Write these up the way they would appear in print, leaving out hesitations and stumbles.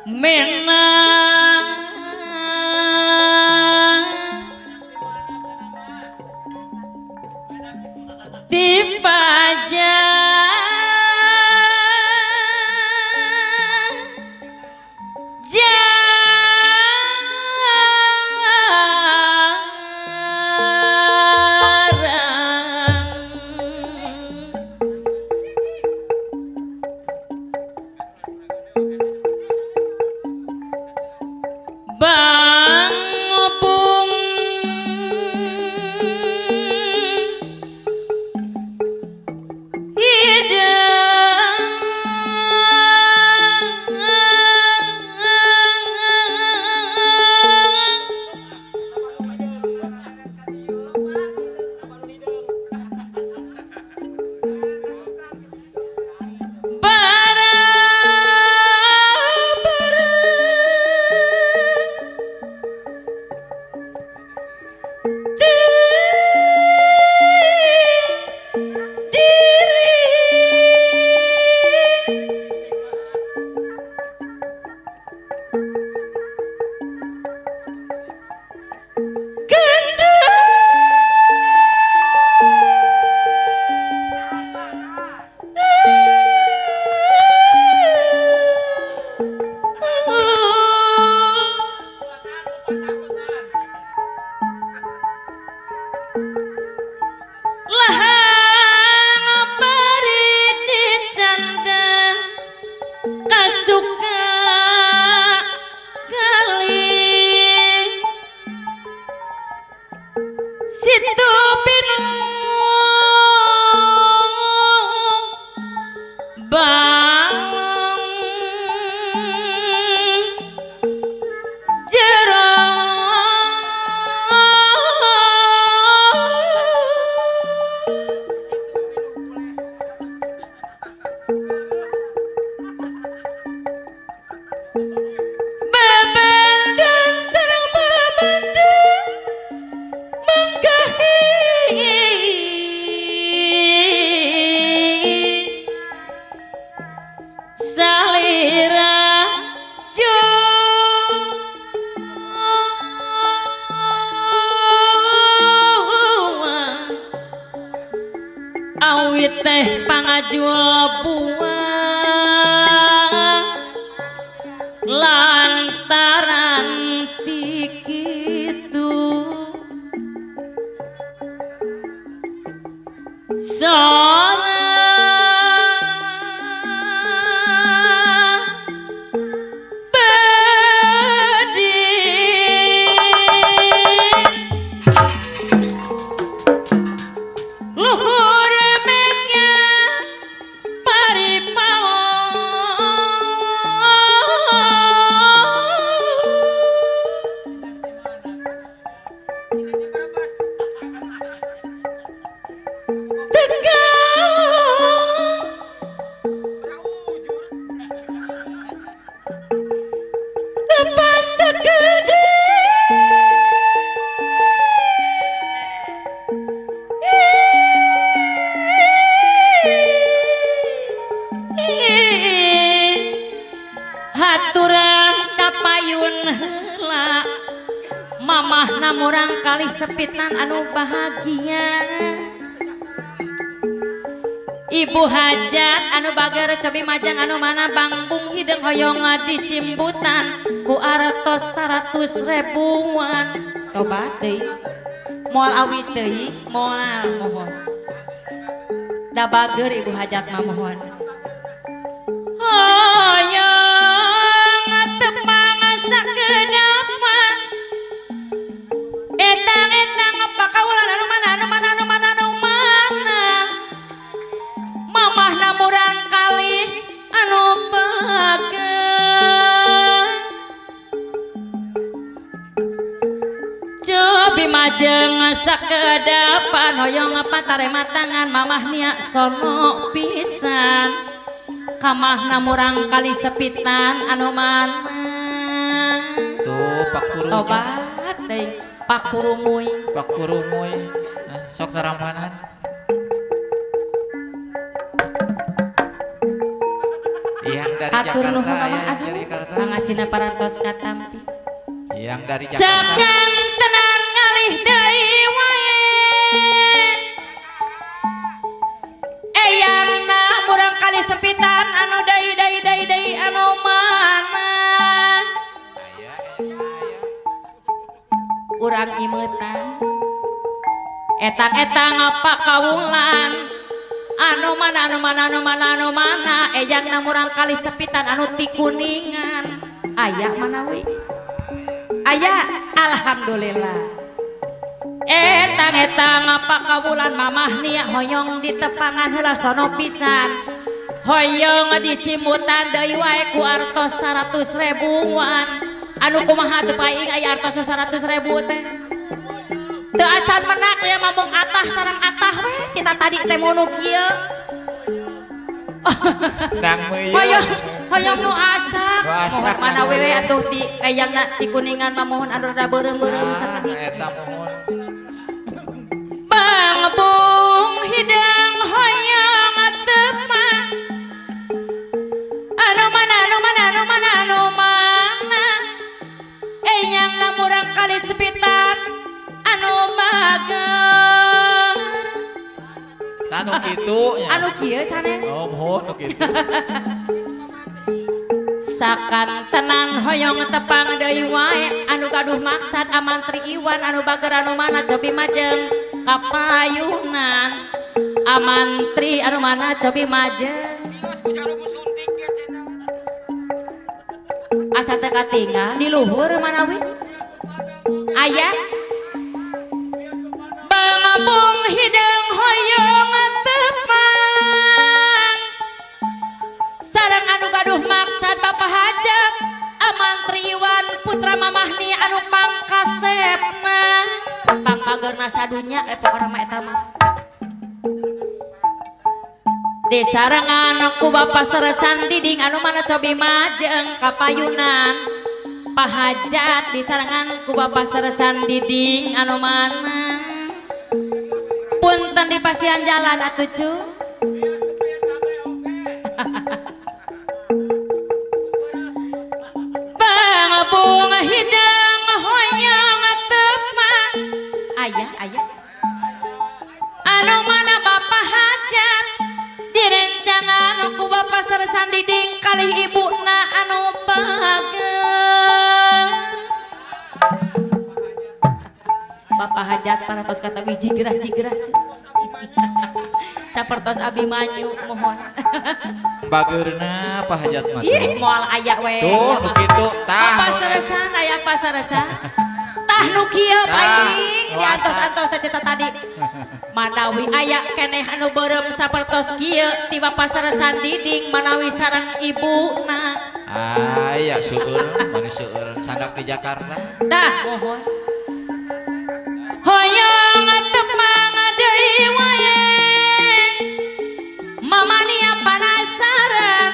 menang dipajang Bang Opung awit teh pangajul buah lantaran tikitu mamah namurang kali sepitan anu bahagia ibu hajat anu bager cobi majang anu mana bangbung hidung hoyong disimbutan ku aratos 100 ribuan tobat deui moal awis deui moal mohon da bager ibu hajat mah mohon majeng sakedapan hoyong patarema tangan mamah nia sono pisan kamah namurang kali sepitan anu mana tuh pak kurunya tobat deh pak kurumuy nah, sok saramanan yang dari atur Jakarta nuhun ya, aduh dari Jakarta pangasina parantos katampi Yang dari Jakarta. Sakan tenang ngalih deui wae Eyangna murang kali sepitan anu deui anu mana urang imeutan etang-etang apa kawulan anu mana eyangna murang kali sepitan anu ti kuningan aya mana we aya alhamdulillah etang-etang apa kawulan mamah nia hoyong di tepangan heula sono pisan hoyong disimbutan deui wae ku artos 100 ribuan anu kumaha teu paing aya artos 100 ribu teh teu acan menak ya mamung atah sareng atah we kita tadi teh mau nu kieu Dang meuyeun. hoyong nu asak Asak mana wewe atuh ti eyangna ti kuningan mamohon anu rada beureum-beureum sakali Eta mohon. Bang bung hidang hoyong tepang anu mana eyangna murang kali sepitan anu mager Anu kitu nya. anu kieu sanes Oh mohon nu kitu. sakan tenan hoyong tepang deui wae anu gaduh maksad amantri Iwan anu bager anu mana cobi majeng kapayunan amantri anu mana cobi majeng asa teh katinggal di luhur mana we aya bangabung hidung hoyong tepang sareng anu gaduh maksad Bapak Hajab amantri Iwan putra mamahni anu pangkasepna pangpagerna sadunya pokona mah eta mah disarengan ku Bapak Seresan Diding anu mana cobi majeng kapayunan Pak Hajat disarengan ku Bapak Seresan Diding anu mana punten di pasian jalan atuh cu bangabung hidang hoyong tepang aya anu mana Bapak Hajat direncangan ku Bapak Seresan Diding kalih ibuna anu pager Bapak Hajat parantos kata jigrah sapertos abi manyu mohon Bageurna Pak Hajat mah. ih moal aya we Tuh nu kitu tah. Bapak Seresan aya Pak Seresan tah nu kieu paing diantos-antos teh tadi manawi aya keneh anu beureum sapertos kieu ti Bapak Seresan Diding manawi sareng ibuna Aya seueur mani seueur sandak di Jakarta. dah mohon hoyong tepang deui wae mamania panasaran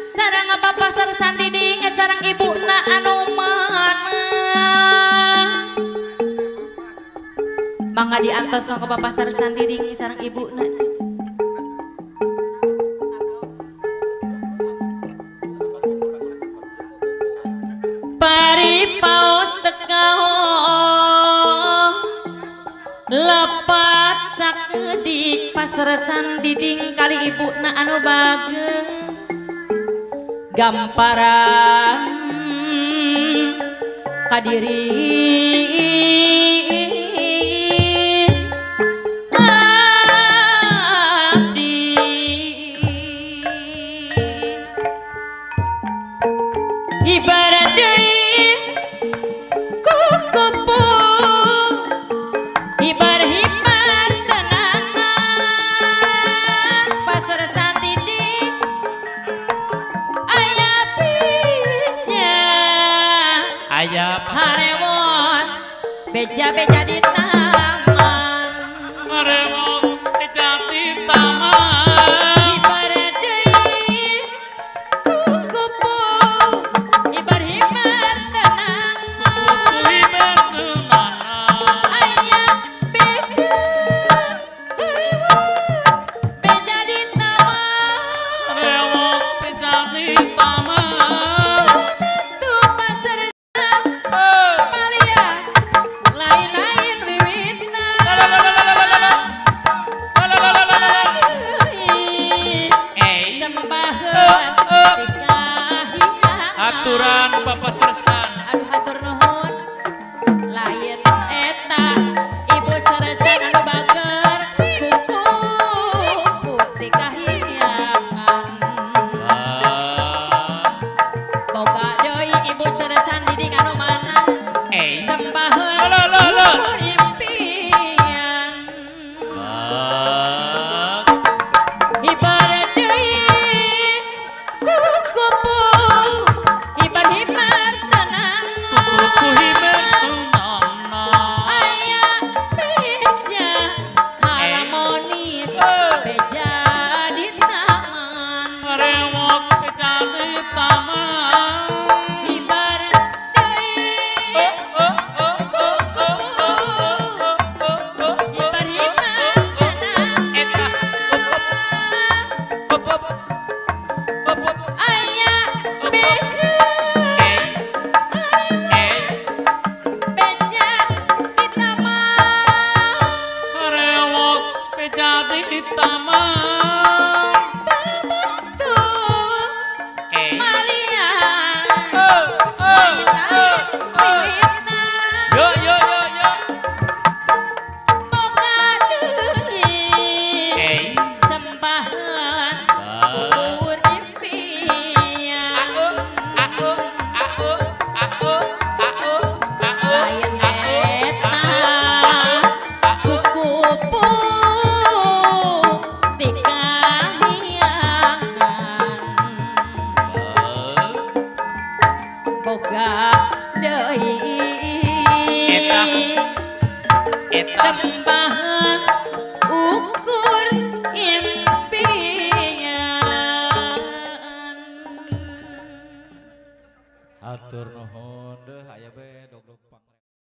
sareng Bapak Seresan Diding sareng ibuna anu mana mangga diantos ka Bapak Seresan Diding sareng ibuna paripaos tekaho lepat sakedik Pak Seresan Diding kali ibuna anu bager gamparan kadiri abdi ibarat deui kukupu hibar-hibar tenangan Pak Seresan Diding aya bijak Aya harewos beja-beja di taman Maremos di taman. ibarat deui kukupu hibar-hibar tenangan aya beja beja di taman di taman Tuh Eh, Malia yo yo yo yo Boga deui eh, sembahan ah urip impian lain eta kukupu di kahyangan boga deui Eta. sembahan ukur impian. Hatur nuhun deh aya be dog-dog pang.